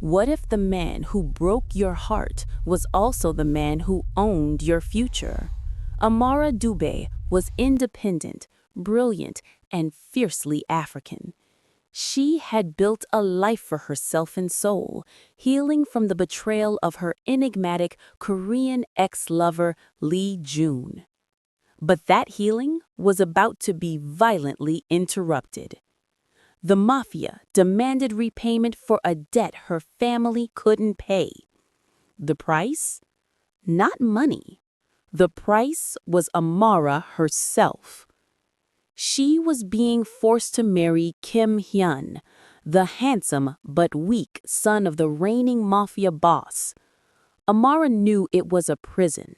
What if the man who broke your heart was also the man who owned your future? Amara Dube was independent, brilliant, and fiercely African. She had built a life for herself and soul, healing from the betrayal of her enigmatic Korean ex-lover Lee Joon. But that healing was about to be violently interrupted. The Mafia demanded repayment for a debt her family couldn't pay. The price? Not money. The price was Amara herself. She was being forced to marry Hyun, the handsome but weak son of the reigning Mafia boss. Amara knew it was a prison.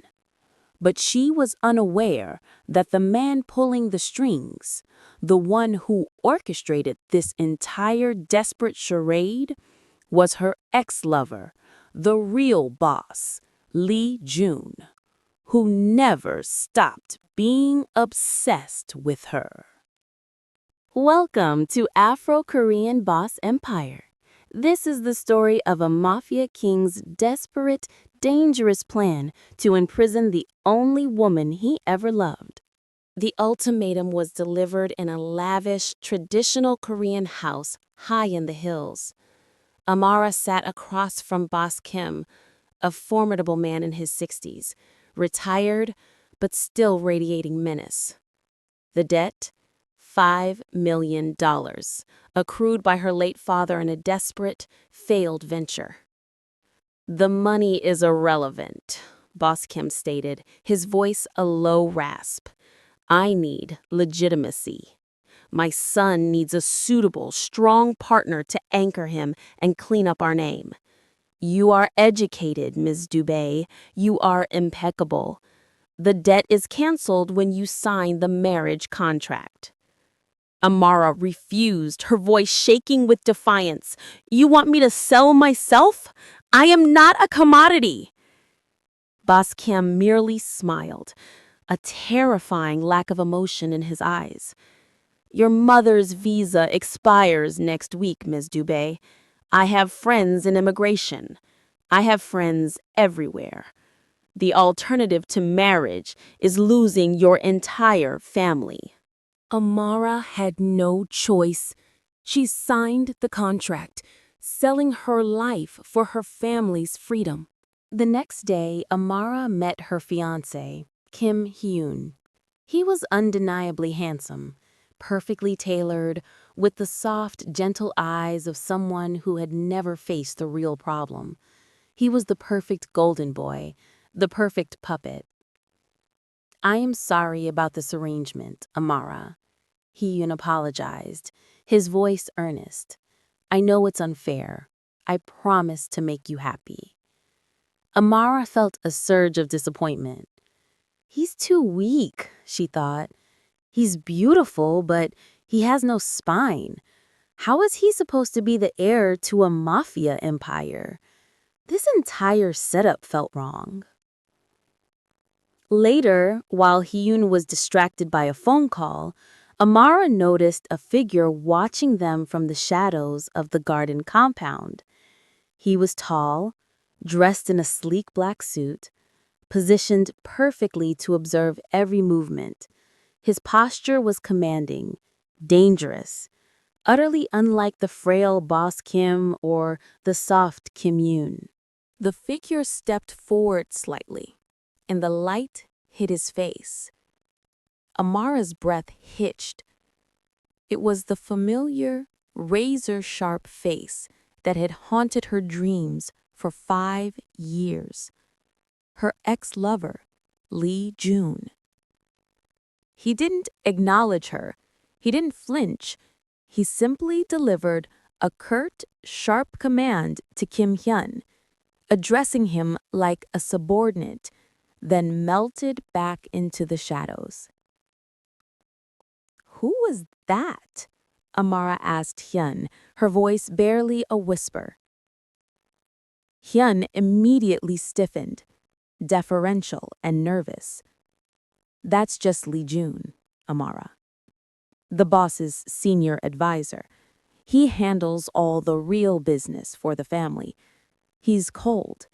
But she was unaware that the man pulling the strings, the one who orchestrated this entire desperate charade, was her ex-lover, the real boss, Lee Joon, who never stopped being obsessed with her. Welcome to Afro-Korean Boss Empire. This is the story of a mafia king's desperate, dangerous plan to imprison the only woman he ever loved. The ultimatum was delivered in a lavish, traditional Korean house high in the hills. Amara sat across from Boss Kim, a formidable man in his 60s, retired but still radiating menace. The debt? $5 million, accrued by her late father in a desperate, failed venture. "The money is irrelevant," Boss Kim stated, his voice a low rasp. "I need legitimacy. My son needs a suitable, strong partner to anchor him and clean up our name. You are educated, Ms. Dube. You are impeccable. The debt is canceled when you sign the marriage contract." Amara refused, her voice shaking with defiance. "You want me to sell myself? I am not a commodity." Boss Kim merely smiled, a terrifying lack of emotion in his eyes. "Your mother's visa expires next week, Ms. Dube. I have friends in immigration. I have friends everywhere. The alternative to marriage is losing your entire family." Amara had no choice. She signed the contract, selling her life for her family's freedom. The next day, Amara met her fiancé, Hyun. He was undeniably handsome, perfectly tailored, with the soft, gentle eyes of someone who had never faced the real problem. He was the perfect golden boy, the perfect puppet. "I am sorry about this arrangement, Amara." Hyun apologized, his voice earnest. "I know it's unfair. I promise to make you happy." Amara felt a surge of disappointment. "He's too weak," she thought. "He's beautiful, but he has no spine. How is he supposed to be the heir to a mafia empire? This entire setup felt wrong." Later, while Hyun was distracted by a phone call, Amara noticed a figure watching them from the shadows of the garden compound. He was tall, dressed in a sleek black suit, positioned perfectly to observe every movement. His posture was commanding, dangerous, utterly unlike the frail Boss Kim or the soft Kim Yoon. The figure stepped forward slightly, and the light hit his face. Amara's breath hitched. It was the familiar, razor-sharp face that had haunted her dreams for 5 years. Her ex-lover, Lee Joon. He didn't acknowledge her. He didn't flinch. He simply delivered a curt, sharp command to Hyun, addressing him like a subordinate, then melted back into the shadows. "Who was that?" Amara asked Hyun, her voice barely a whisper. Hyun immediately stiffened, deferential and nervous. "That's just Lee Joon, Amara. The boss's senior advisor. He handles all the real business for the family. He's cold.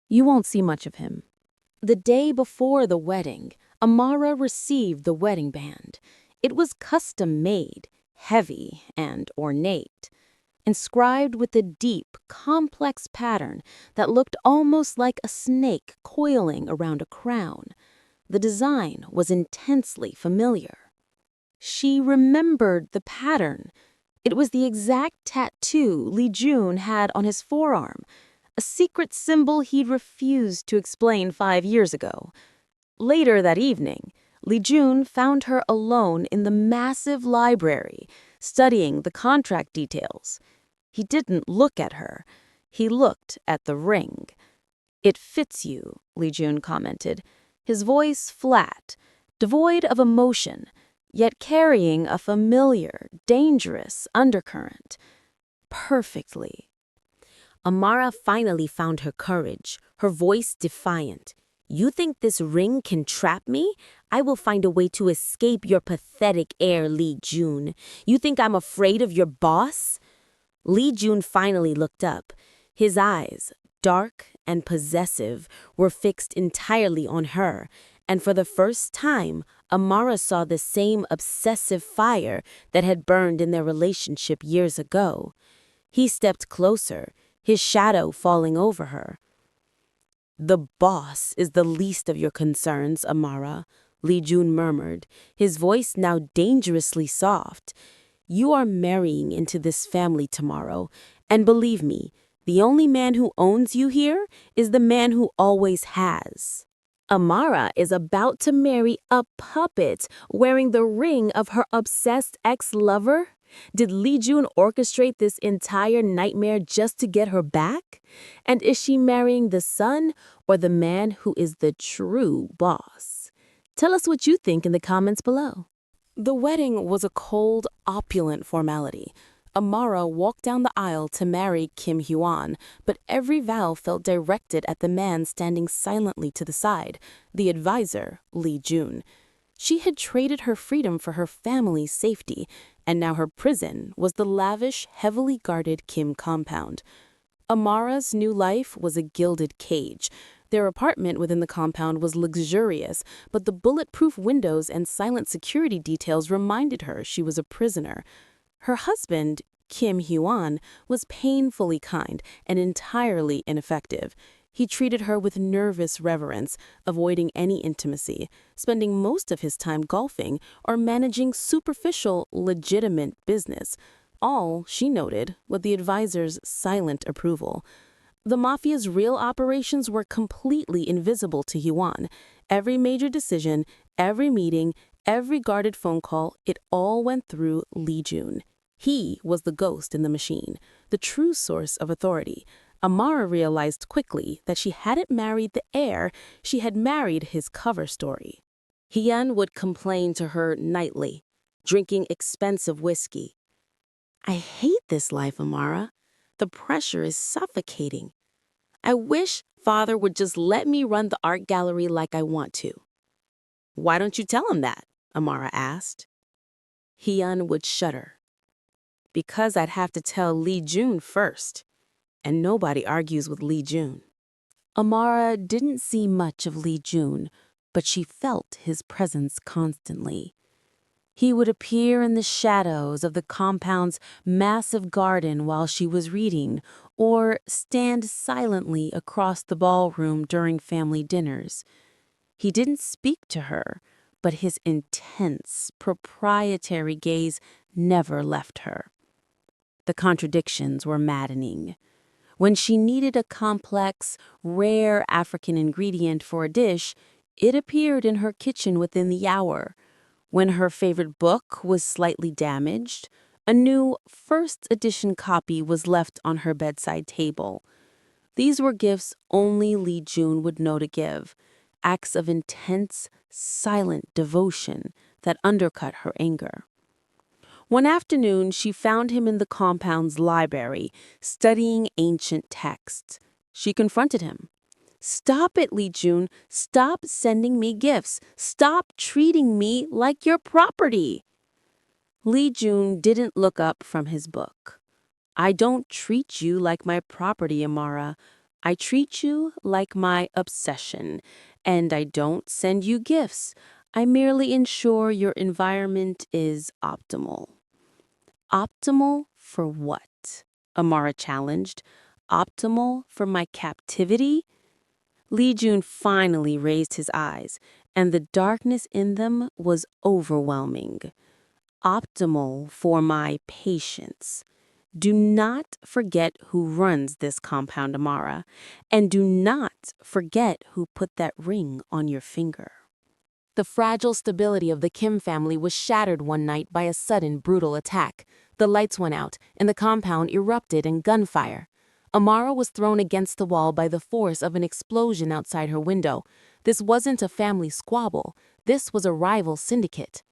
You won't see much of him. The day before the wedding, Amara received the wedding band. It was custom-made, heavy, and ornate, inscribed with a deep, complex pattern that looked almost like a snake coiling around a crown. The design was intensely familiar. She remembered the pattern. It was the exact tattoo Joon had on his forearm, a secret symbol he'd refused to explain 5 years ago. Later that evening, Joon found her alone in the massive library, studying the contract details. He didn't look at her. He looked at the ring. "It fits you," Joon commented, his voice flat, devoid of emotion, yet carrying a familiar, dangerous undercurrent. "Perfectly." Amara finally found her courage, her voice defiant. "You think this ring can trap me? I will find a way to escape your pathetic heir, Joon. You think I'm afraid of your boss?" Joon finally looked up. His eyes, dark and possessive, were fixed entirely on her, and for the first time, Amara saw the same obsessive fire that had burned in their relationship years ago. He stepped closer, his shadow falling over her. "The boss is the least of your concerns, Amara," Joon murmured, his voice now dangerously soft. "You are marrying into this family tomorrow, and believe me, the only man who owns you here is the man who always has." Amara is about to marry a puppet wearing the ring of her obsessed ex-lover? Did Joon orchestrate this entire nightmare just to get her back? And is she marrying the son or the man who is the true boss? Tell us what you think in the comments below. The wedding was a cold, opulent formality. Amara walked down the aisle to marry Kim Hyun, but every vow felt directed at the man standing silently to the side, the advisor, Joon. She had traded her freedom for her family's safety, and now her prison was the lavish, heavily guarded Kim compound. Amara's new life was a gilded cage. Their apartment within the compound was luxurious, but the bulletproof windows and silent security details reminded her she was a prisoner. Her husband, Kim Hyun, was painfully kind and entirely ineffective. He treated her with nervous reverence, avoiding any intimacy, spending most of his time golfing or managing superficial, legitimate business. All, she noted, with the advisor's silent approval. The Mafia's real operations were completely invisible to Hyun. Every major decision, every meeting, every guarded phone call, it all went through Joon. He was the ghost in the machine, the true source of authority. Amara realized quickly that she hadn't married the heir, she had married his cover story. Hyun would complain to her nightly, drinking expensive whiskey. "I hate this life, Amara. The pressure is suffocating. I wish father would just let me run the art gallery like I want to." "Why don't you tell him that?" Amara asked. Hyun would shudder. "Because I'd have to tell Joon first, and nobody argues with Joon." Amara didn't see much of Joon, but she felt his presence constantly. He would appear in the shadows of the compound's massive garden while she was reading, or stand silently across the ballroom during family dinners. He didn't speak to her, but his intense, proprietary gaze never left her. The contradictions were maddening. When she needed a complex, rare African ingredient for a dish, it appeared in her kitchen within the hour. When her favorite book was slightly damaged, a new first edition copy was left on her bedside table. These were gifts only Joon would know to give, acts of intense, silent devotion that undercut her anger. One afternoon, she found him in the compound's library, studying ancient texts. She confronted him. "Stop it, Joon. Stop sending me gifts. Stop treating me like your property." Joon didn't look up from his book. I don't treat you like my property, Amara. I treat you like my obsession. And I don't send you gifts. I merely ensure your environment is optimal. Optimal for what? Amara challenged. Optimal for my captivity? Lee Joon finally raised his eyes, and the darkness in them was overwhelming. Optimal for my patience. Do not forget who runs this compound, Amara, and do not forget who put that ring on your finger. The fragile stability of the Kim family was shattered one night by a sudden, brutal attack. The lights went out, and the compound erupted in gunfire. Amara was thrown against the wall by the force of an explosion outside her window. This wasn't a family squabble. This was a rival syndicate.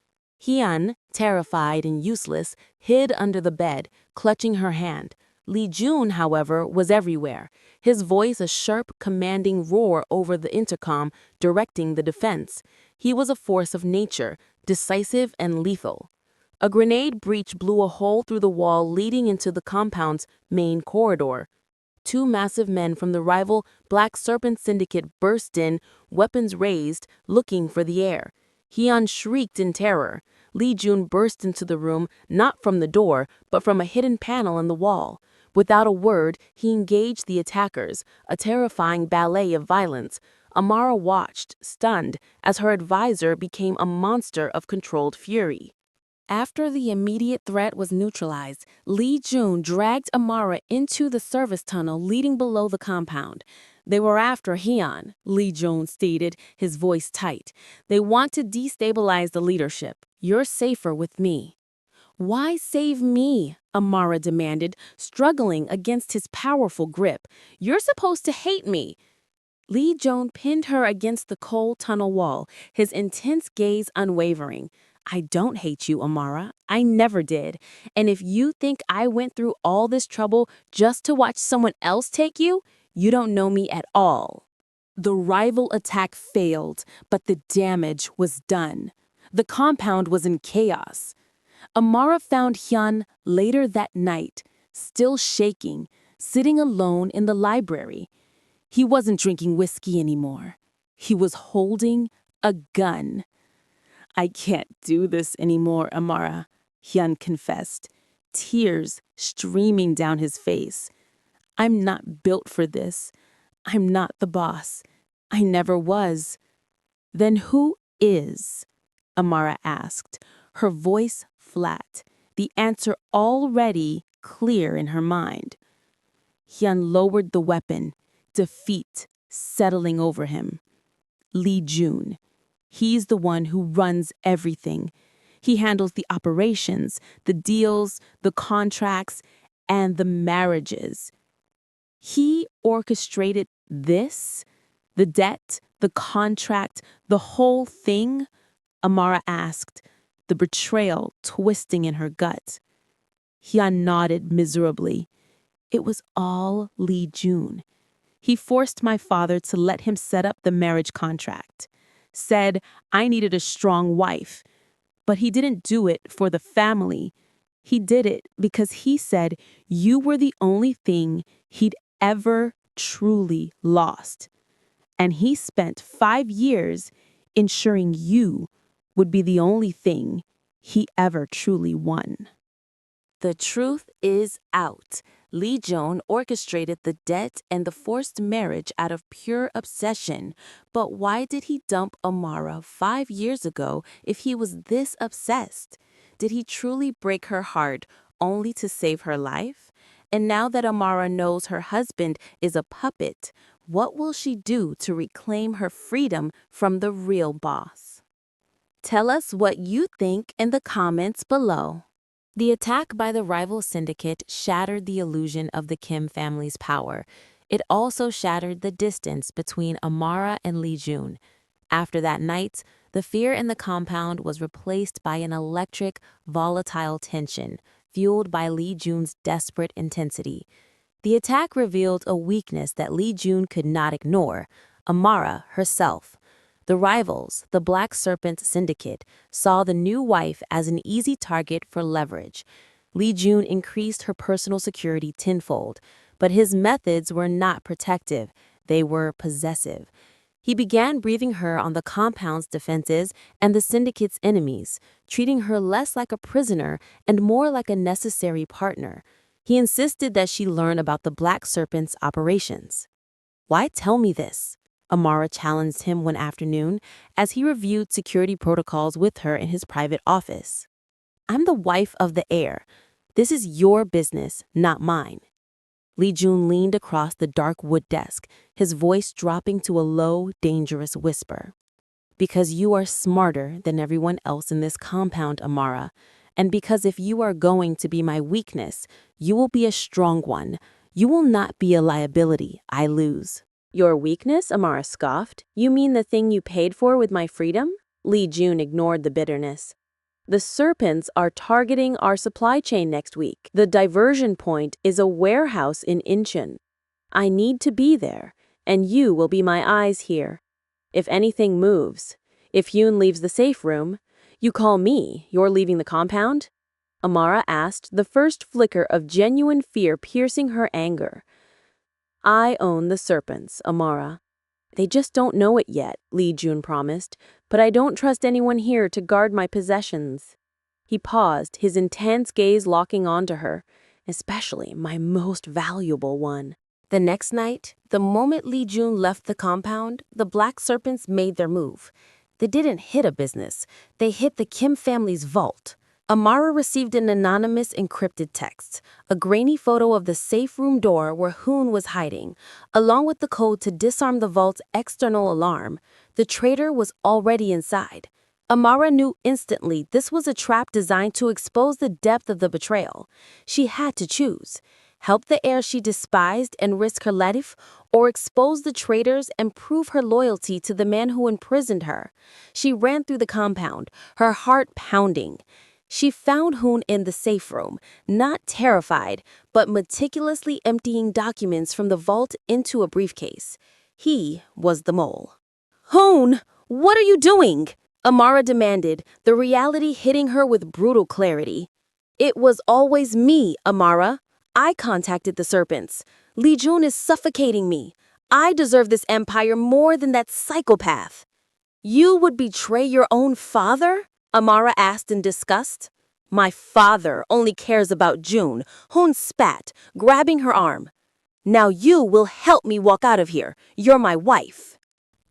Hyun, terrified and useless, hid under the bed, clutching her hand. Lee Joon, however, was everywhere, his voice a sharp, commanding roar over the intercom, directing the defense. He was a force of nature, decisive and lethal. A grenade breach blew a hole through the wall leading into the compound's main corridor. Two massive men from the rival Black Serpent Syndicate burst in, weapons raised, looking for the heir. Hyun shrieked in terror. Lee Joon burst into the room, not from the door, but from a hidden panel in the wall. Without a word, he engaged the attackers, a terrifying ballet of violence. Amara watched, stunned, as her advisor became a monster of controlled fury. After the immediate threat was neutralized, Lee Joon dragged Amara into the service tunnel leading below the compound. They were after Hyun, Lee Joon stated, his voice tight. They want to destabilize the leadership. You're safer with me. Why save me? Amara demanded, struggling against his powerful grip. You're supposed to hate me. Lee Joon pinned her against the cold tunnel wall, his intense gaze unwavering. I don't hate you, Amara. I never did. And if you think I went through all this trouble just to watch someone else take you, you don't know me at all. The rival attack failed, but the damage was done. The compound was in chaos. Amara found Hyun later that night, still shaking, sitting alone in the library. He wasn't drinking whiskey anymore. He was holding a gun. I can't do this anymore, Amara, Hyun confessed, tears streaming down his face. I'm not built for this. I'm not the boss. I never was. Then who is? Amara asked, her voice flat, the answer already clear in her mind. Hyun lowered the weapon, defeat settling over him. Lee Joon. He's the one who runs everything. He handles the operations, the deals, the contracts, and the marriages. He orchestrated this? The debt, the contract, the whole thing? Amara asked, the betrayal twisting in her gut. Hyun nodded miserably. It was all Lee Joon. He forced my father to let him set up the marriage contract. Said I needed a strong wife. But he didn't do it for the family. He did it because he said you were the only thing he'd ever truly lost. And he spent 5 years ensuring you would be the only thing he ever truly won. The truth is out. Lee Joon orchestrated the debt and the forced marriage out of pure obsession. But why did he dump Amara 5 years ago if he was this obsessed? Did he truly break her heart only to save her life? And now that Amara knows her husband is a puppet, what will she do to reclaim her freedom from the real boss? Tell us what you think in the comments below. The attack by the rival syndicate shattered the illusion of the Kim family's power. It also shattered the distance between Amara and Lee Joon. After that night, the fear in the compound was replaced by an electric, volatile tension, fueled by Lee Joon's desperate intensity. The attack revealed a weakness that Lee Joon could not ignore: Amara herself. The rivals, the Black Serpent Syndicate, saw the new wife as an easy target for leverage. Lee Joon increased her personal security tenfold, but his methods were not protective, they were possessive. He began breathing her on the compound's defenses and the syndicate's enemies, treating her less like a prisoner and more like a necessary partner. He insisted that she learn about the Black Serpent's operations. "Why tell me this?" Amara challenged him one afternoon as he reviewed security protocols with her in his private office. "I'm the wife of the heir. This is your business, not mine." Lee Joon leaned across the dark wood desk, his voice dropping to a low, dangerous whisper. "Because you are smarter than everyone else in this compound, Amara, and because if you are going to be my weakness, you will be a strong one. You will not be a liability I lose." "Your weakness?" Amara scoffed. "You mean the thing you paid for with my freedom?" Lee Joon ignored the bitterness. "The serpents are targeting our supply chain next week. The diversion point is a warehouse in Incheon. I need to be there, and you will be my eyes here. If anything moves, if Hyun leaves the safe room, you call me. You're leaving the compound?" Amara asked, the first flicker of genuine fear piercing her anger. "I own the serpents, Amara. They just don't know it yet," Lee Joon promised, "but I don't trust anyone here to guard my possessions." He paused, his intense gaze locking onto her, "Especially my most valuable one." The next night, the moment Lee Joon left the compound, the Black Serpents made their move. They didn't hit a business, they hit the Kim family's vault. Amara received an anonymous encrypted text, a grainy photo of the safe room door where Hyun was hiding, along with the code to disarm the vault's external alarm. The traitor was already inside. Amara knew instantly this was a trap designed to expose the depth of the betrayal. She had to choose: help the heir she despised and risk her life, or expose the traitors and prove her loyalty to the man who imprisoned her. She ran through the compound, her heart pounding. She found Hyun in the safe room, not terrified, but meticulously emptying documents from the vault into a briefcase. He was the mole. "Hyun, what are you doing?" Amara demanded, the reality hitting her with brutal clarity. "It was always me, Amara. I contacted the serpents. Lee Joon is suffocating me. I deserve this empire more than that psychopath." "You would betray your own father?" Amara asked in disgust. "My father only cares about Joon," Hyun spat, grabbing her arm. "Now you will help me walk out of here. You're my wife."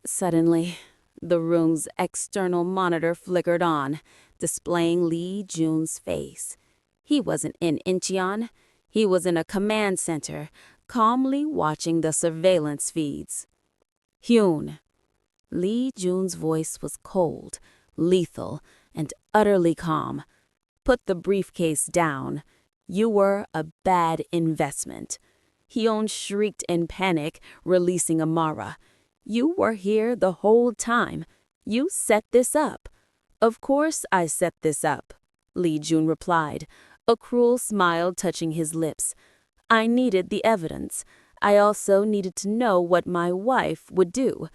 Suddenly, the room's external monitor flickered on, displaying Lee Joon's face. He wasn't in Incheon. He was in a command center, calmly watching the surveillance feeds. "Hyun." Lee Joon's voice was cold, lethal, and utterly calm. "Put the briefcase down. You were a bad investment." Hyun shrieked in panic, releasing Amara. "You were here the whole time. You set this up." "Of course I set this up," Lee Joon replied, a cruel smile touching his lips. "I needed the evidence. I also needed to know what my wife would do."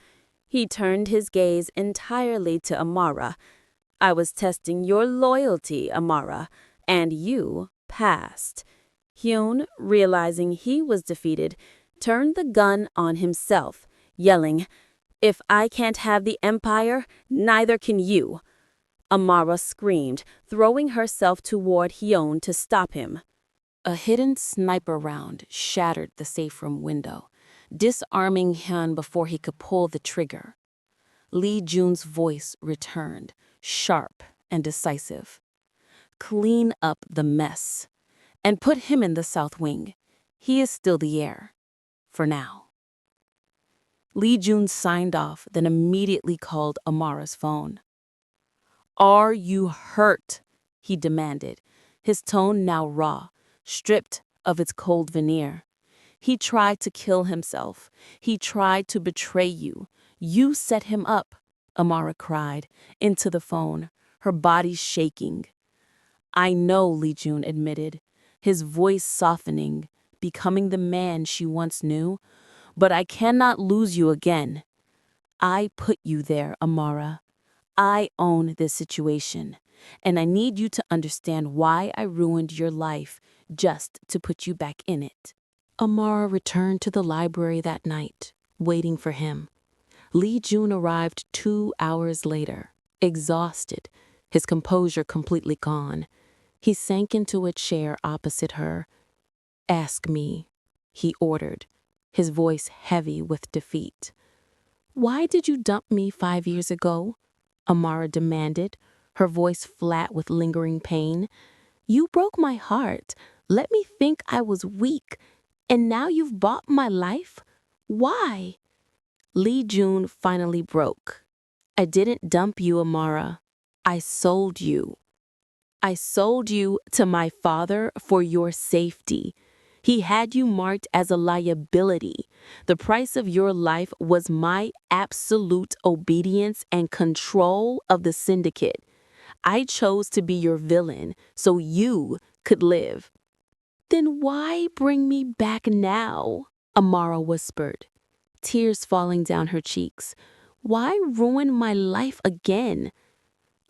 He turned his gaze entirely to Amara. "I was testing your loyalty, Amara, and you passed." Hyun, realizing he was defeated, turned the gun on himself, yelling, "If I can't have the empire, neither can you." Amara screamed, throwing herself toward Hyun to stop him. A hidden sniper round shattered the safe room window, disarming Hyun before he could pull the trigger. Lee Joon's voice returned, sharp and decisive. "Clean up the mess, and put him in the south wing. He is still the heir. For now." Lee Joon signed off, then immediately called Amara's phone. "Are you hurt?" he demanded, his tone now raw, stripped of its cold veneer. "He tried to kill himself. He tried to betray you. You set him up," Amara cried into the phone, her body shaking. "I know," Lee Joon admitted, his voice softening, becoming the man she once knew, "but I cannot lose you again. I put you there, Amara. I own this situation. and I need you to understand why I ruined your life just to put you back in it." Amara returned to the library that night, waiting for him. Joon arrived 2 hours later, exhausted, his composure completely gone. He sank into a chair opposite her. "Ask me," he ordered, his voice heavy with defeat. "Why did you dump me 5 years ago?" Amara demanded, her voice flat with lingering pain. "You broke my heart, let me think I was weak, and now you've bought my life? Why?" Joon finally broke. "I didn't dump you, Amara. I sold you. I sold you to my father for your safety. He had you marked as a liability. The price of your life was my absolute obedience and control of the syndicate. I chose to be your villain so you could live." "Then why bring me back now?" Amara whispered, tears falling down her cheeks. "Why ruin my life again?"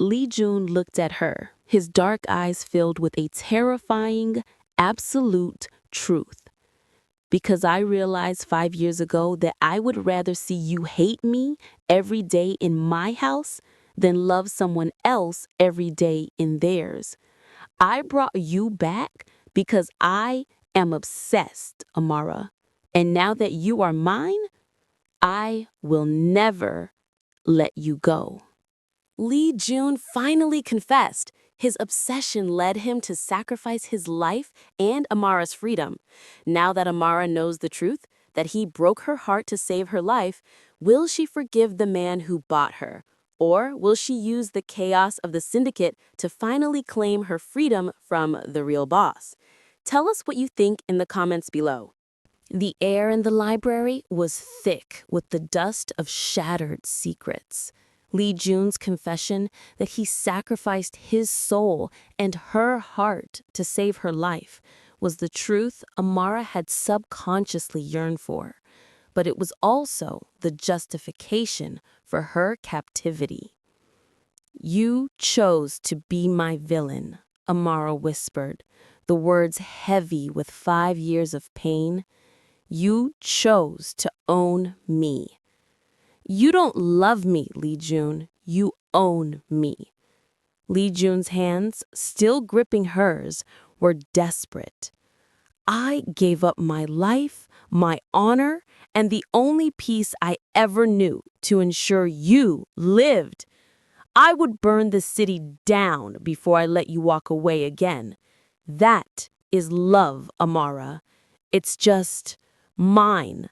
Joon looked at her, his dark eyes filled with a terrifying, absolute truth. "Because I realized 5 years ago that I would rather see you hate me every day in my house than love someone else every day in theirs. I brought you back because I am obsessed, Amara. And now that you are mine, I will never let you go." Joon finally confessed. His obsession led him to sacrifice his life and Amara's freedom. Now that Amara knows the truth, that he broke her heart to save her life, will she forgive the man who bought her? Or will she use the chaos of the syndicate to finally claim her freedom from the real boss? Tell us what you think in the comments below. The air in the library was thick with the dust of shattered secrets. Joon's confession that he sacrificed his soul and her heart to save her life was the truth Amara had subconsciously yearned for. But it was also the justification for her captivity. "You chose to be my villain," Amara whispered, the words heavy with 5 years of pain. "You chose to own me. You don't love me, Joon. You own me." Joon's hands, still gripping hers, were desperate. "I gave up my life, my honor, and the only peace I ever knew to ensure you lived. I would burn the city down before I let you walk away again. That is love, Amara. It's just mine."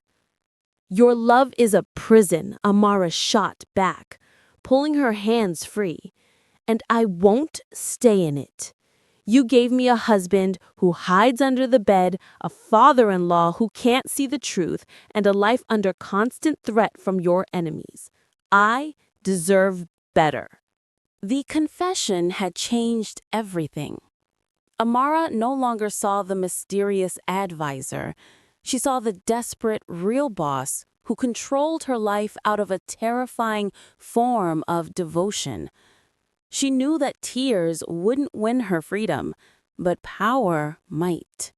"Your love is a prison," Amara shot back, pulling her hands free. "And I won't stay in it. You gave me a husband who hides under the bed, a father-in-law who can't see the truth, and a life under constant threat from your enemies. I deserve better." The confession had changed everything. Amara no longer saw the mysterious advisor. She saw the desperate, real boss who controlled her life out of a terrifying form of devotion. She knew that tears wouldn't win her freedom, but power might.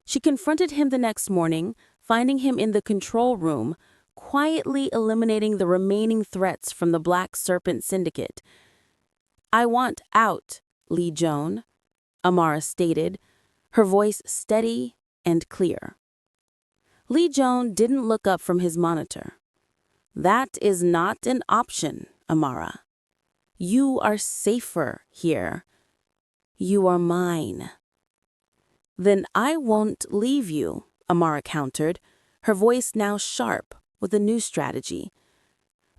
She confronted him the next morning, finding him in the control room, quietly eliminating the remaining threats from the Black Serpent Syndicate. "I want out, Joon," Amara stated, her voice steady and clear. Joon didn't look up from his monitor. "That is not an option, Amara. You are safer here. You are mine." "Then I won't leave you," Amara countered, her voice now sharp with a new strategy.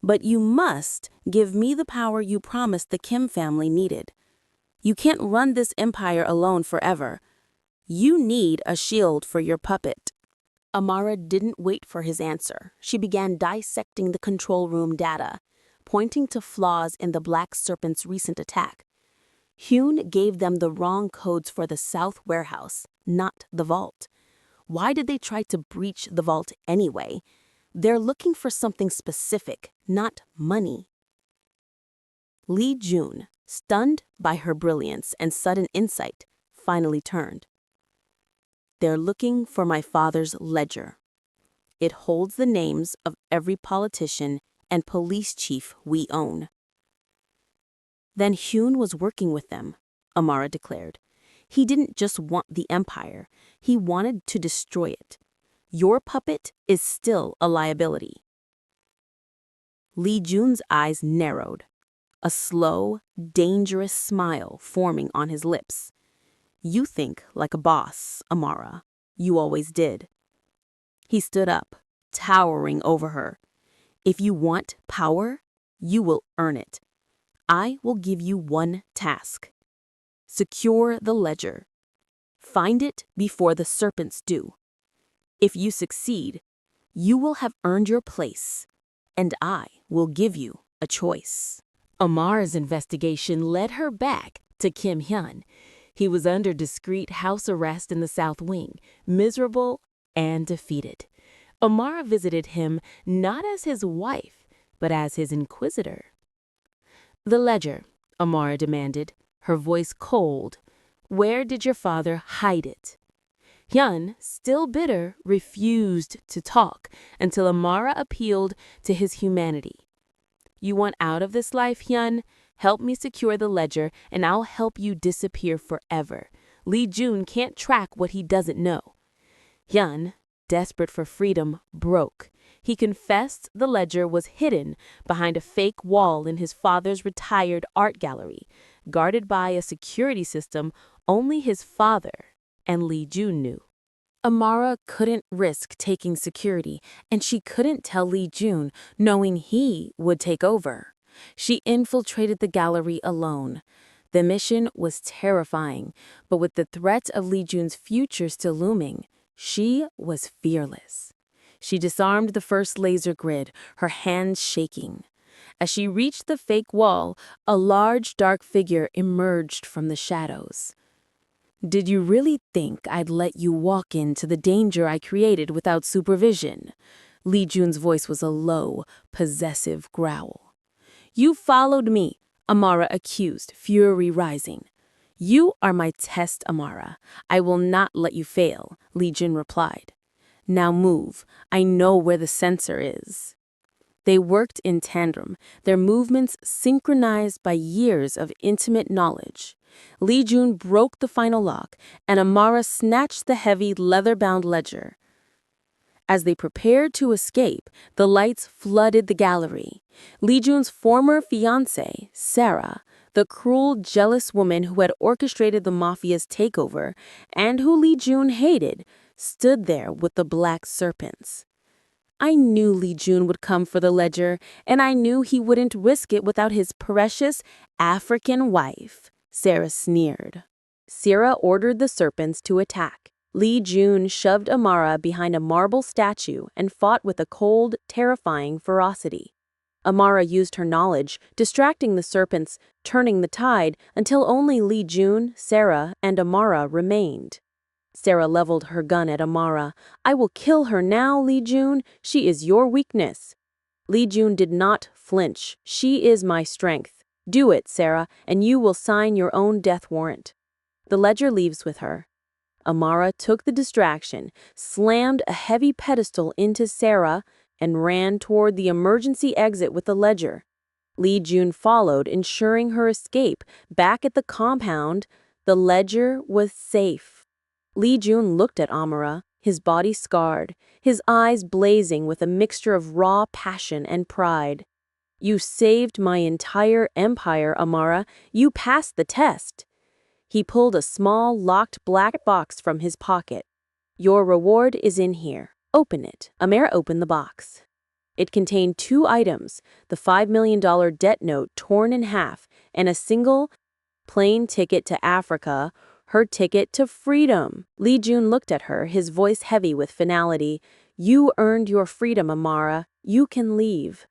"But you must give me the power you promised the Kim family needed. You can't run this empire alone forever. You need a shield for your puppet." Amara didn't wait for his answer. She began dissecting the control room data, pointing to flaws in the Black Serpent's recent attack. Hyun gave them the wrong codes for the South Warehouse, not the vault. Why did they try to breach the vault anyway? They're looking for something specific, not money. Joon, stunned by her brilliance and sudden insight, finally turned. "They're looking for my father's ledger. It holds the names of every politician and police chief we own." "Then Hyun was working with them," Amara declared. "He didn't just want the empire, he wanted to destroy it. Your puppet is still a liability." Joon's eyes narrowed, a slow, dangerous smile forming on his lips. "You think like a boss, Amara. You always did." He stood up, towering over her. "If you want power, you will earn it. I will give you one task. Secure the ledger. Find it before the serpents do. If you succeed, you will have earned your place, and I will give you a choice." Amara's investigation led her back to Kim Hyun. He was under discreet house arrest in the South Wing, miserable and defeated. Amara visited him not as his wife, but as his inquisitor. "The ledger," Amara demanded, her voice cold. "Where did your father hide it?" Hyun, still bitter, refused to talk until Amara appealed to his humanity. "You want out of this life, Hyun? Help me secure the ledger, and I'll help you disappear forever. Joon can't track what he doesn't know." Hyun, desperate for freedom, broke. He confessed the ledger was hidden behind a fake wall in his father's retired art gallery, guarded by a security system only his father and Joon knew. Amara couldn't risk taking security, and she couldn't tell Joon, knowing he would take over. She infiltrated the gallery alone. The mission was terrifying, but with the threat of Joon's future still looming, she was fearless. She disarmed the first laser grid, her hands shaking. As she reached the fake wall, a large dark figure emerged from the shadows. "Did you really think I'd let you walk into the danger I created without supervision?" Joon's voice was a low, possessive growl. "You followed me," Amara accused, fury rising. "You are my test, Amara. I will not let you fail," Joon replied. "Now move. I know where the sensor is." They worked in tandem, their movements synchronized by years of intimate knowledge. Joon broke the final lock, and Amara snatched the heavy, leather-bound ledger. As they prepared to escape, the lights flooded the gallery. Joon's former fiancée, Sarah, the cruel, jealous woman who had orchestrated the Mafia's takeover, and who Joon hated, stood there with the black serpents. "I knew Joon would come for the ledger, and I knew he wouldn't risk it without his precious African wife," Sarah sneered. Sarah ordered the serpents to attack. Joon shoved Amara behind a marble statue and fought with a cold, terrifying ferocity. Amara used her knowledge, distracting the serpents, turning the tide, until only Joon, Sarah, and Amara remained. Sarah leveled her gun at Amara. "I will kill her now, Joon. She is your weakness." Joon did not flinch. "She is my strength. Do it, Sarah, and you will sign your own death warrant." The ledger leaves with her. Amara took the distraction, slammed a heavy pedestal into Sarah, and ran toward the emergency exit with the ledger. Joon followed, ensuring her escape. Back at the compound, the ledger was safe. Joon looked at Amara, his body scarred, his eyes blazing with a mixture of raw passion and pride. "You saved my entire empire, Amara. You passed the test." He pulled a small, locked black box from his pocket. "Your reward is in here. Open it." Amara opened the box. It contained 2 items, the $5 million debt note torn in half, and a single, plane ticket to Africa, her ticket to freedom. Joon looked at her, his voice heavy with finality. "You earned your freedom, Amara. You can leave.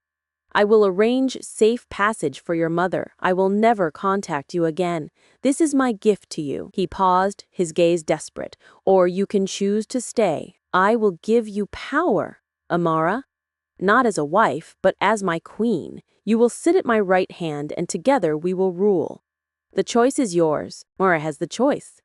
I will arrange safe passage for your mother. I will never contact you again. This is my gift to you." He paused, his gaze desperate. "Or you can choose to stay. I will give you power, Amara." not as a wife, but as my queen. You will sit at my right hand, and together we will rule. The choice is yours. Amara has the choice.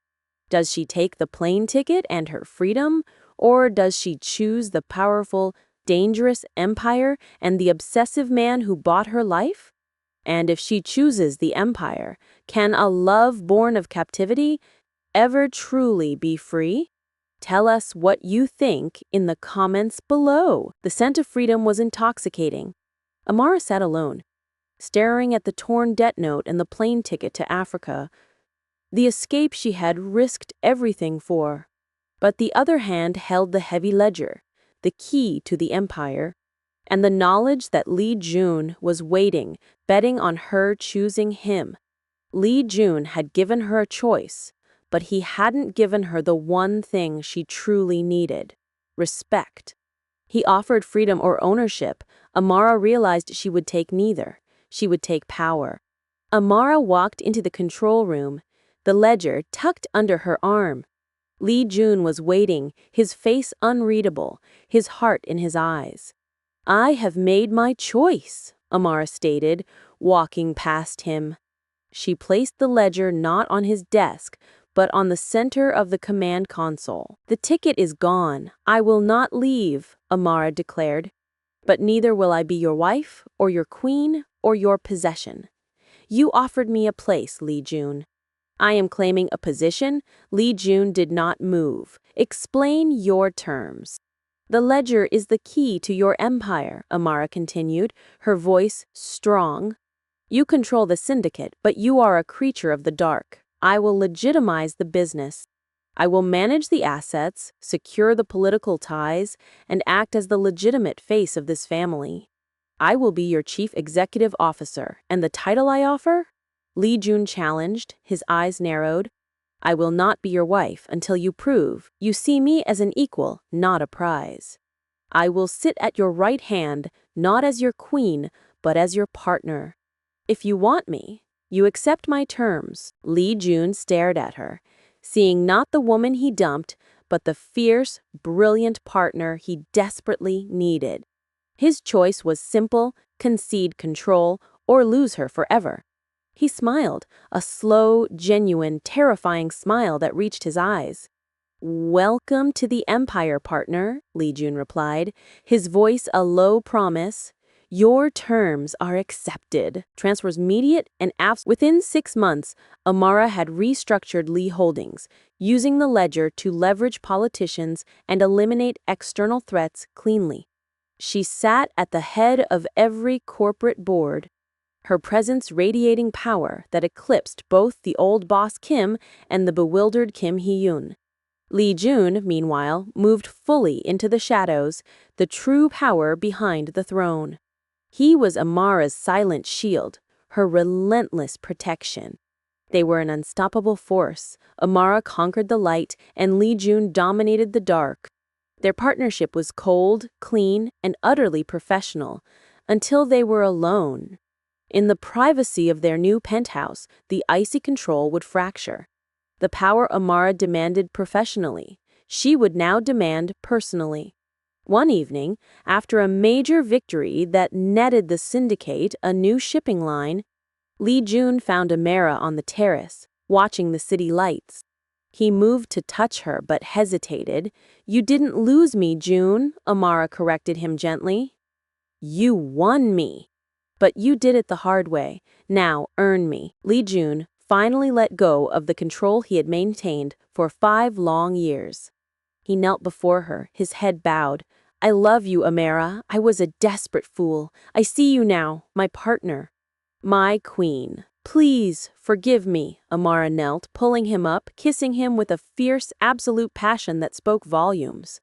Does she take the plane ticket and her freedom, or does she choose the powerful, dangerous empire and the obsessive man who bought her life? And if she chooses the empire, can a love born of captivity ever truly be free? Tell us what you think in the comments below. The scent of freedom was intoxicating. Amara sat alone, staring at the torn debt note and the plane ticket to Africa, the escape she had risked everything for. But the other hand held the heavy ledger, the key to the empire, and the knowledge that Joon was waiting, betting on her choosing him. Joon had given her a choice, but he hadn't given her the one thing she truly needed: respect. He offered freedom or ownership. Amara realized she would take neither. She would take power. Amara walked into the control room, the ledger tucked under her arm. Joon was waiting, his face unreadable, his heart in his eyes. "I have made my choice," Amara stated, walking past him. She placed the ledger not on his desk, but on the center of the command console. "The ticket is gone. I will not leave," Amara declared. "But neither will I be your wife, or your queen, or your possession. You offered me a place, Joon. I am claiming a position." Joon did not move. "Explain your terms." "The ledger is the key to your empire," Amara continued, her voice strong. "You control the syndicate, but you are a creature of the dark. I will legitimize the business. I will manage the assets, secure the political ties, and act as the legitimate face of this family. I will be your chief executive officer, and the title I offer?" Joon challenged, his eyes narrowed. "I will not be your wife until you prove you see me as an equal, not a prize. I will sit at your right hand, not as your queen, but as your partner. If you want me, you accept my terms." Joon stared at her, seeing not the woman he dumped, but the fierce, brilliant partner he desperately needed. His choice was simple: concede control or lose her forever. He smiled, a slow, genuine, terrifying smile that reached his eyes. "Welcome to the empire, partner," Joon replied, his voice a low promise. "Your terms are accepted." Transfer was immediate and within 6 months, Amara had restructured Lee Holdings, using the ledger to leverage politicians and eliminate external threats cleanly. She sat at the head of every corporate board, her presence radiating power that eclipsed both the old boss Kim and the bewildered Hyun. Joon, meanwhile, moved fully into the shadows, the true power behind the throne. He was Amara's silent shield, her relentless protection. They were an unstoppable force. Amara conquered the light, and Joon dominated the dark. Their partnership was cold, clean, and utterly professional, until they were alone. In the privacy of their new penthouse, the icy control would fracture. The power Amara demanded professionally, she would now demand personally. One evening, after a major victory that netted the syndicate a new shipping line, Joon found Amara on the terrace, watching the city lights. He moved to touch her but hesitated. "You didn't lose me, Joon," Amara corrected him gently. "You won me. But you did it the hard way. Now earn me." Joon finally let go of the control he had maintained for 5 long years. He knelt before her, his head bowed. "I love you, Amara. I was a desperate fool. I see you now, my partner. My queen. Please forgive me." Amara knelt, pulling him up, kissing him with a fierce, absolute passion that spoke volumes.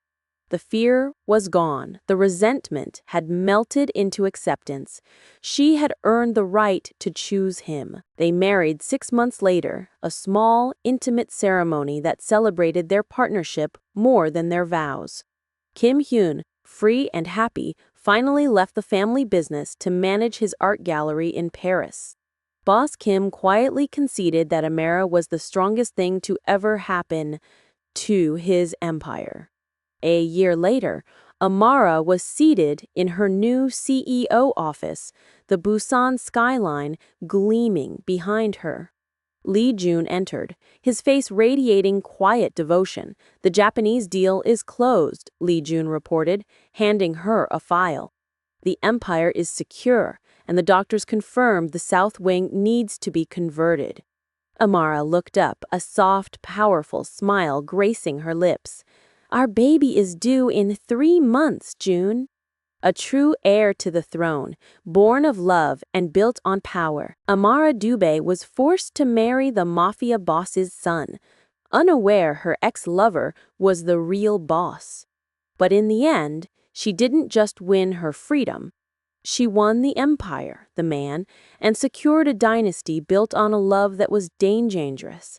The fear was gone. The resentment had melted into acceptance. She had earned the right to choose him. They married 6 months later, a small, intimate ceremony that celebrated their partnership more than their vows. Hyun, free and happy, finally left the family business to manage his art gallery in Paris. Boss Kim quietly conceded that Amara was the strongest thing to ever happen to his empire. A year later, Amara was seated in her new CEO office, the Busan skyline gleaming behind her. Joon entered, his face radiating quiet devotion. "The Japanese deal is closed," Joon reported, handing her a file. "The empire is secure, and the doctors confirmed the south wing needs to be converted." Amara looked up, a soft, powerful smile gracing her lips. "Our baby is due in 3 months, Joon." A true heir to the throne, born of love and built on power, Amara Dube was forced to marry the Mafia boss's son, unaware her ex-lover was the real boss. But in the end, she didn't just win her freedom. She won the empire, the man, and secured a dynasty built on a love that was dangerous,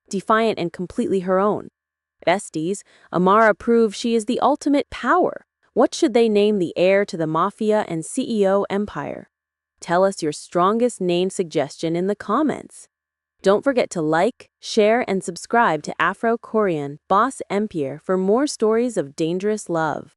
defiant and completely her own. Besties, Amara proved she is the ultimate power. What should they name the heir to the Mafia and CEO empire? Tell us your strongest name suggestion in the comments. Don't forget to like, share, and subscribe to Afro-Korean Boss Empire for more stories of dangerous love.